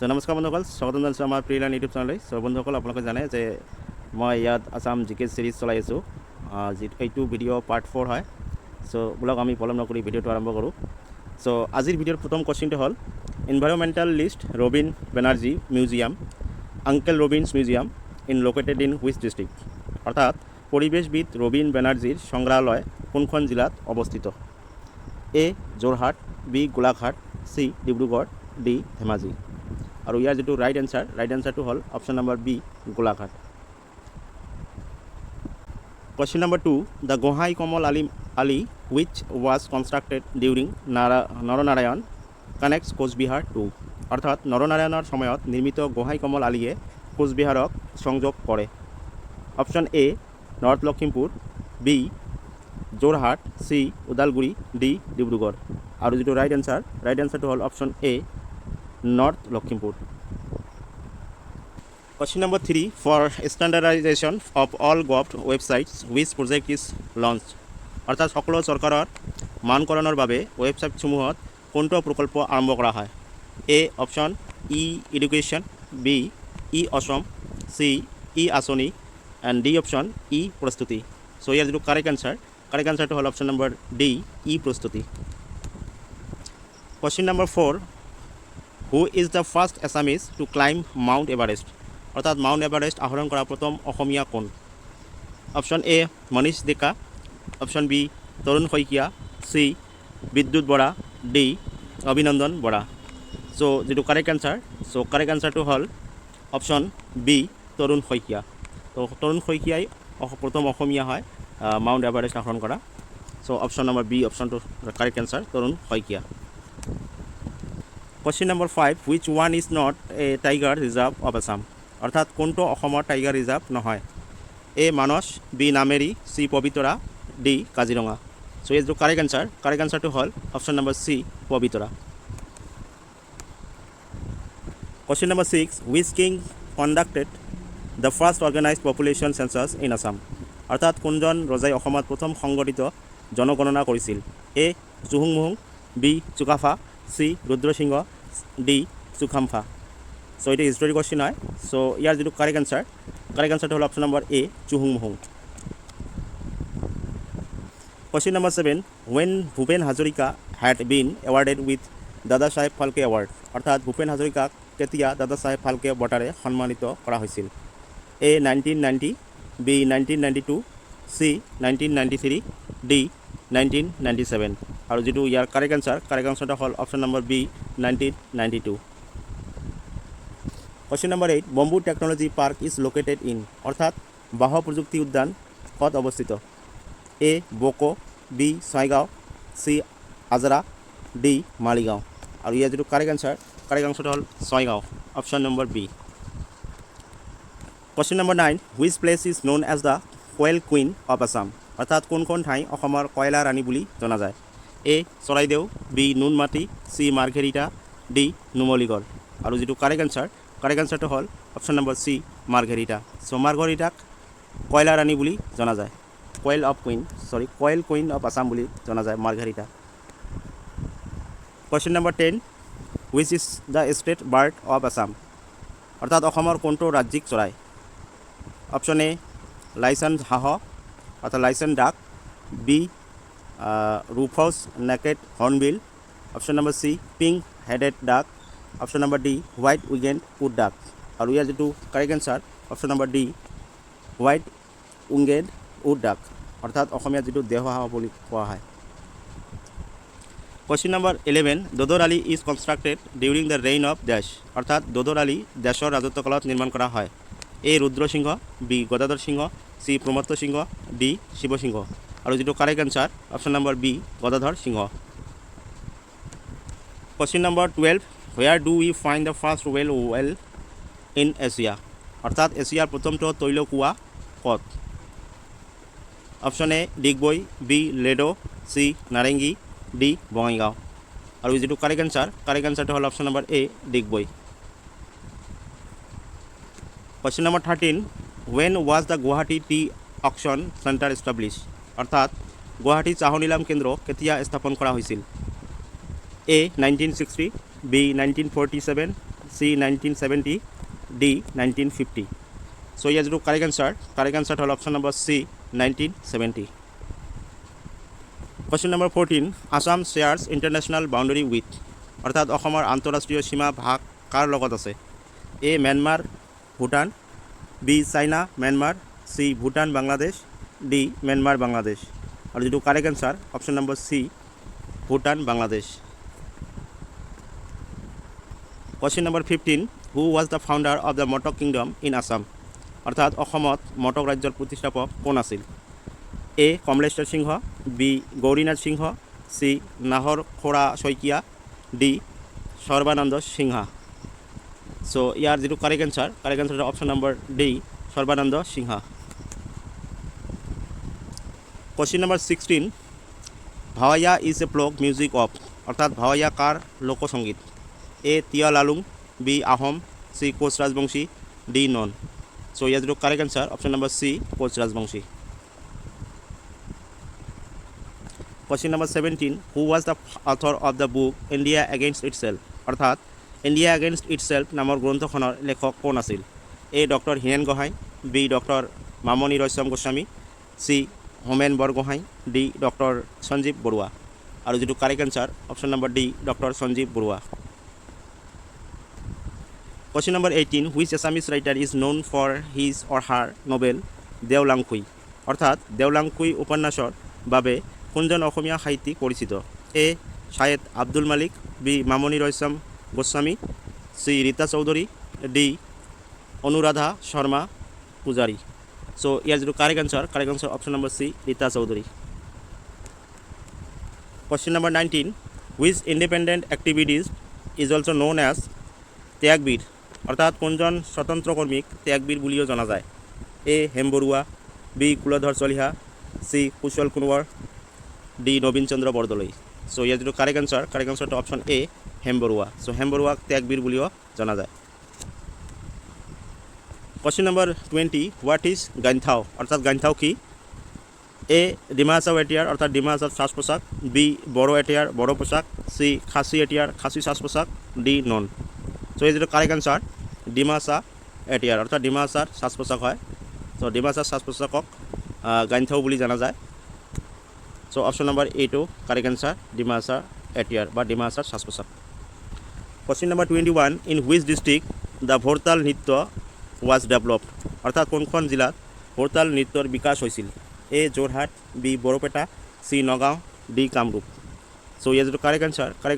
তো নমস্কাৰ বন্ধুসকল, স্বাগতম জনাইছোঁ আমাৰ প্ৰিলাৰ্ণ ইউটিউব চেনেললৈ। চ' বন্ধুসকল, আপোনালোকে জানে যে মই ইয়াত আছাম জিকে চিৰিজ চলাই আছোঁ। এইটো ভিডিঅ' পাৰ্ট 4 হয়। চ' বোলক আমি পলম নকৰি ভিডিঅ'টো আৰম্ভ কৰোঁ। চ' আজিৰ ভিডিঅ'ৰ প্ৰথম কুৱেশ্যনটো হ'ল environmentalist Robin Banerjee museum, uncle Robin's museum is located in which district? অৰ্থাৎ পৰিৱেশবিদ ৰবীন বেনাৰ্জীৰ সংগ্ৰহালয় কোনখন জিলাত অৱস্থিত? A Jorhat, B Golaghat, C Dibrugarh, D Dhemaji. আৰু ইয়াৰ যেটো ৰাইট এনসাৰটো হ'ল option number B Golaghat. Question number 2, the Gohai Kamal Ali which was constructed during Naranarayan connects Cooch Behar to? অৰ্থাৎ নৰনাৰায়ণৰ সময়ত নিৰ্মিত গোহাই কমল আলীয়ে কোচবিহাৰক সংযোগ কৰে। Option A north Lakhimpur, B Jorhat, C Udalguri, D Dibrugarh. আৰু যেটো ৰাইট এনসাৰটো হ'ল option A north Lakhimpur. Question number 3, for standardization of all gov websites which project is launched? অৰ্থাৎ সকলো চৰকাৰৰ মানকৰণৰ বাবে ৱেবছাইটসমূহত কোনটো প্ৰকল্প আৰম্ভ কৰা হয়? A option E education, B E Assam, C E আঁচনি, এণ্ড ডি অপশ্যন ই প্ৰস্তুতি। চ' ইয়াৰ যিটো কাৰেক্ট এনসাৰটো হ'ল অপশ্যন নম্বৰ ডি ই প্ৰস্তুতি। Question number 4, who is the first Assamese to climb Mount Everest? অৰ্থাৎ মাউণ্ট এভাৰেষ্ট আহৰণ কৰা প্ৰথম অসমীয়া কোন? Option A Manish Deka, option B Tarun Saikia, C Bidyut Bora, D অভিনন্দন বৰা। চ' যেটো কাৰেক্ট এনসাৰটো হ'ল অপশ্যন বি তৰুণ শইকীয়া। তো তৰুণ শইকীয়াই প্ৰথম অসমীয়া হয় মাউণ্ট এভাৰেষ্ট আহৰণ কৰা। চ' অপশ্যন নম্বৰ বি অপশ্যনটো correct answer Tarun Saikia. Question number 5, which one is not a tiger reserve of Assam? অৰ্থাৎ কোনটো অসমৰ টাইগাৰ ৰিজাৰ্ভ নহয়? A Manas, B Nameri, C Pobitora, D Kaziranga. So' এই যিটো কাৰেক্ট এনসাৰটো হ'ল option number C Pobitora. Question number 6, which king conducted the first organized population census in Assam? অৰ্থাৎ কোনজন ৰজাই অসমত প্ৰথম সংগঠিত জনগণনা কৰিছিল? এ চুহুংমুহুং, B Sukaphaa, C Rudrasingha, D Sukhampha. So' এইটো হিষ্টৰী কুৱেশ্যন হয়। চ' ইয়াৰ যিটো কাৰেক্ট এনসাৰটো হ'ল অপশ্যন নম্বৰ এ চুহুংমুহুং। Question number 7, when Bhupen Hazarika had been awarded with দাদা চাহেব ফাল্কে এৱাৰ্ড? অৰ্থাৎ ভূপেন হাজৰিকাক কেতিয়া দাদা চাহেব ফাল্কে বঁটাৰে সন্মানিত কৰা হৈছিল? A 1990, B 1992, C 1993, D 1997। আৰু যেটো ইয়াৰ কাৰেক্ট এনসাৰটো হ'ল option number B 1992। Question number 8, bamboo technology park is located in? অৰ্থাৎ বাঁহ প্ৰযুক্তি উদ্যান ক'ত অৱস্থিত? A Boko, B Chaygaon, C Azara, D Maligaon. আৰু ইয়াৰ যিটো কাৰেক্ট এনসাৰটো হ'ল Chaygaon, option number B. Question number 9, which place is known as the coal queen of Assam? অৰ্থাৎ কোনখন ঠাই অসমৰ কয়লা ৰাণী বুলি জনা যায়? A Charaideo, B Noonmati, C Margherita, D Numaligarh. আৰু যিটো কাৰেক্ট এনসাৰটো হ'ল option number C Margherita. So' মাৰ্ঘেৰিটাক কয়লা ৰাণী বুলি জনা যায়, কয়েল কুইন অফ আছাম বুলি জনা যায় Margherita. Question number 10, which is the state bird of Assam? অৰ্থাৎ অসমৰ কোনটো ৰাজ্যিক চৰাই? অপশ্যন এ লাইচেন হাঁহ অৰ্থাৎ lichen duck, B rufous necked hornbill, option number C pink headed duck, option number D white উইগেণ্ড উড ডাক। আৰু ইয়াৰ যিটো correct answer option number D white উইগেণ্ড উড ডাক, অৰ্থাৎ অসমীয়াত যিটো দেওহাঁহ বুলি কোৱা হয়। Question number 11, Dodar Ali is constructed during the reign of dash? অৰ্থাৎ দোদৰ আলী ডেছৰ ৰাজত্বকালত নিৰ্মাণ কৰা হয়? A Rudrasingha, B Gadadhar Singha, C Pramatta Singha, D Shivasingha. আৰু যিটো correct answer option number B Gadadhar Singha. Question number 12, where do we find the first well in Asia? অৰ্থাৎ এছিয়াৰ প্ৰথমটো তৈলকুঁৱা ক'ত? Option A Digboi, B Ledo, C Narengi, D Bongaigaon. আৰু যিটো কাৰেক্ট এনসাৰটো হ'ল option number A Digboi. Question number 13, when was the Guwahati Tea Auction Center established? অৰ্থাৎ গুৱাহাটী চাহ নিলাম কেন্দ্ৰ কেতিয়া স্থাপন কৰা হৈছিল? এ 1960, বি 1947, C 1970, D 1950. So ইয়াৰ যিটো কাৰেক্ট এনচাৰ হ'ল option number C 1970. Question number 14. Assam shares international boundary with, অৰ্থাৎ অসমৰ আন্তঃৰাষ্ট্ৰীয় সীমা ভাগ কাৰ লগত আছে? A Myanmar, Bhutan, B China, Myanmar, C Bhutan, Bangladesh, D Myanmar, Bangladesh. আৰু যিটো correct answer option number C Bhutan, Bangladesh. Question number 15. Who was the founder of the Motok Kingdom in Assam? অৰ্থাৎ অসমত মটক ৰাজ্যৰ প্ৰতিষ্ঠাপক কোন আছিল? A Kamaleswar Singh, B Gourinath Singha, C Nahar Khora Saikia, D Sarbananda Singha. So ইয়াৰ যিটো correct answer option number D Sarbananda Singha. Question number 16. Bhawaiya is a folk music of, অৰ্থাৎ ভাৱাইয়া কাৰ লোকসংগীত? A Tiwa Lalung, B Ahom, C Koch Rajbongshi, D none. So ইয়াৰ যিটো correct answer option number C Koch Rajbongshi. Question number 17. Who was the author of the book India Against Itself? অৰ্থাৎ India against itself নামৰ গ্ৰন্থখনৰ লেখক কোন আছিল? A doctor Hiren Gohain, B doctor Mamoni Raisom Goswami, C Homen Borgohain, D doctor Sanjib Baruah. আৰু যিটো correct answer option number D doctor Sanjib Baruah. Question number 18. Which Assamese writer is known for his or her novel Deolangkhui? অৰ্থাৎ দেওলাংখুই উপন্যাসৰ বাবে কোনজন অসমীয়া সাহিত্যিক পৰিচিত? A Shahed Abdul Malik, B Mamoni Raisom Goswami, C Rita Chowdhury, D Anuradha Sharma Pujari. So ইয়াৰ যিটো correct answer option number C Rita Chowdhury. Question number 19. Which independent activist is also known as Tyagbir? অৰ্থাৎ কোনজন স্বতন্ত্ৰ কৰ্মীক ত্যাগবীৰ বুলিও জনা যায়? A Hem Barua, B Kuladhar Chaliha, C Kushal Konwar, D Nabin Chandra Bardoloi. So ইয়াৰ যিটো কাৰেক্ট এনচাৰটো option A Hem Barua. So Hem বৰুৱাক ত্যাগবীৰ বুলিও জনা যায়. Question number 20. What is গান্থাও? অৰ্থাৎ গান্থাও কি? A ডিমা হাছাও এটিয়াৰ অৰ্থাৎ ডিমা হাছাৰ সাজ পোছাক, B বড়ো এটিয়াৰ বড়ো পোছাক, C খাচী এটিয়াৰ খাচী সাজ পোছাক, D নন. সো এই যিটো কাৰেক্ট এনচাৰ ডিমা হাছা এটিয়াৰ অৰ্থাৎ ডিমা হাছাৰ সাজ পোছাক হয়. সো ডিমা হাছাৰ সাজ পোছাকক গান্থাও বুলি জনা যায়. So option number A correct answer Dima Hasao এটিয়াৰ বা ডিমা হাছাৰ সাজ পোছাক. Question number 21. In which district the ভোৰতাল নৃত্য was developed? অৰ্থাৎ কোনখন জিলাত ভোৰতাল নৃত্যৰ বিকাশ হৈছিল? A Jorhat, B Barpeta, C Nagaon, D Kamrup. So ইয়াৰ যিটো কাৰেক্ট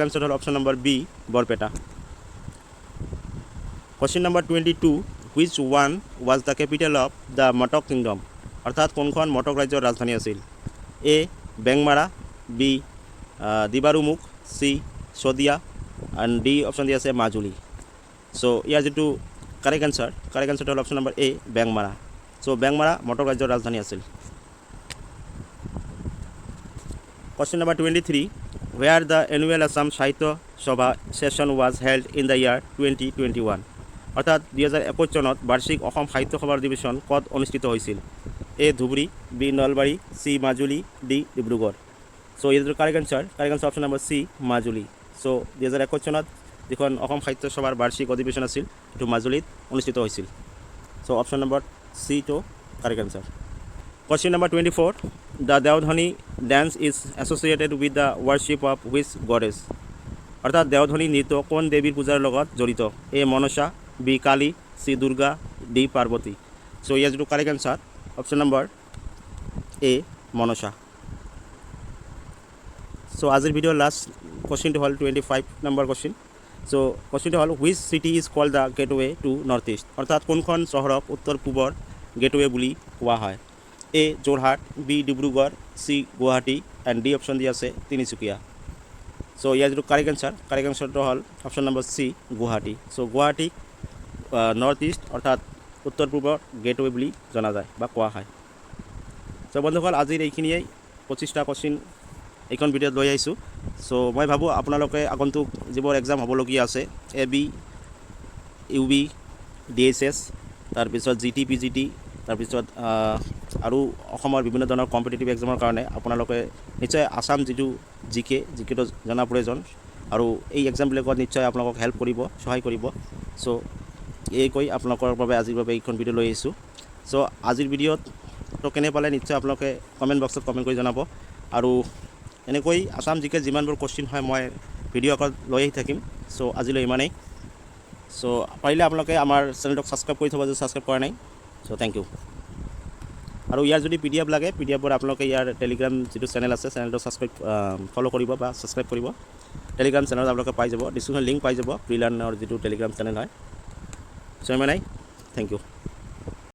এনচাৰ হ'ল option number B Barpeta. Question number 22. Which one was the capital of the Motok Kingdom? অৰ্থাৎ কোনখন মটক ৰাজ্যৰ ৰাজধানী আছিল? A Bengmara, B Dibarumukh, C Sadiya, and D option দিয়া আছে মাজুলী. সো ইয়াৰ যিটো কাৰেক্ট এনচাৰ হ'ল option number A Bengmara. So Bengmara Matak ৰাজ্যৰ ৰাজধানী আছিল. Question number 23. Where the annual Assam Sahitya Sabha session was held in the year 2021? অৰ্থাৎ 2021 চনত বাৰ্ষিক অসম সাহিত্য সভাৰ অধিৱেশন ক'ত অনুষ্ঠিত হৈছিল? A Dhubri, B Nalbari, C Majuli, D Dibrugarh. So ইয়াৰ যিটো correct answer option number C Majuli. So 2021 চনত যিখন অসম সাহিত্য সভাৰ বাৰ্ষিক অধিৱেশন আছিল এইটো মাজুলীত অনুষ্ঠিত হৈছিল. So option number C correct answer. Question number 24. The Deodhani dance is associated with the worship of which goddess? অৰ্থাৎ দেওধনী নৃত্য কোন দেৱীৰ পূজাৰ লগত জড়িত? A Manasa, B Kali, C Durga, D Parvati. So ইয়াৰ যিটো correct answer option number A Manasa. So আজিৰ ভিডিঅ'ৰ লাষ্ট কোৱেশ্যনটো হ'ল 25 নম্বৰ কোৱেশ্যন. সো কোৱেশ্যনটো হ'ল which city is called the gateway to north east? অৰ্থাৎ কোনখন চহৰক উত্তৰ পূবৰ গেটৱে বুলি কোৱা হয়? A Jorhat, B Dibrugarh, C Guwahati, and D option দিয়া আছে তিনিচুকীয়া. সো ইয়াৰ যিটো কাৰেক্ট এনচাৰটো হ'ল option number C Guwahati. So গুৱাহাটীক নৰ্থ ইষ্ট অৰ্থাৎ উত্তৰ পূবৰ গেটৱে বুলি জনা যায় বা কোৱা হয়. সো বন্ধুসকল আজিৰ এইখিনিয়েই 25টা কোৱেশ্যন এইখন ভিডিঅ'ত লৈ আহিছোঁ. সো মই ভাবোঁ আপোনালোকে আগন্তুক যিবোৰ এক্সাম হ'বলগীয়া আছে AB, UB, DSS, তাৰপিছত GT, PGT, তাৰপিছত আৰু অসমৰ বিভিন্ন ধৰণৰ কম্পিটিটিভ এক্সামৰ কাৰণে আপোনালোকে নিশ্চয় আসাম যিটো জিকেটো জনা প্ৰয়োজন আৰু এই এক্সামবিলাকত নিশ্চয় আপোনালোকক হেল্প কৰিব, সহায় কৰিব. চ' এই কৈ আপোনালোকৰ বাবে আজিৰ বাবে এইখন ভিডিঅ' লৈ আহিছোঁ। চ' আজিৰ ভিডিঅ'ত তো কেনে পালে নিশ্চয় আপোনালোকে কমেণ্ট বক্সত কমেণ্ট কৰি জনাব। আৰু এনেকৈ আছাম জিকে যিমানবোৰ কুৱেশ্যন হয় মই ভিডিঅ' আগত লৈ আহি থাকিম। চ' আজিলৈ ইমানেই। চ' পাৰিলে আপোনালোকে আমাৰ চেনেলটোক ছাবস্ক্ৰাইব কৰি থ'ব যদি ছাবস্ক্ৰাইব কৰা নাই। চ' থেংক ইউ। আৰু ইয়াৰ যদি PDF লাগে PDFবোৰ আপোনালোকে ইয়াৰ টেলিগ্ৰাম যিটো চেনেল আছে চেনেলটো ফ'ল' কৰিব বা ছাবস্ক্ৰাইব কৰিব। টেলিগ্ৰাম চেনেলত আপোনালোকে পাই যাব, ডিছক্ৰিপশ্যন লিংক পাই যাব প্ৰিলাৰ্ণৰ যিটো টেলিগ্ৰাম চেনেল হয়। চ' ইমানেই, থেংক ইউ।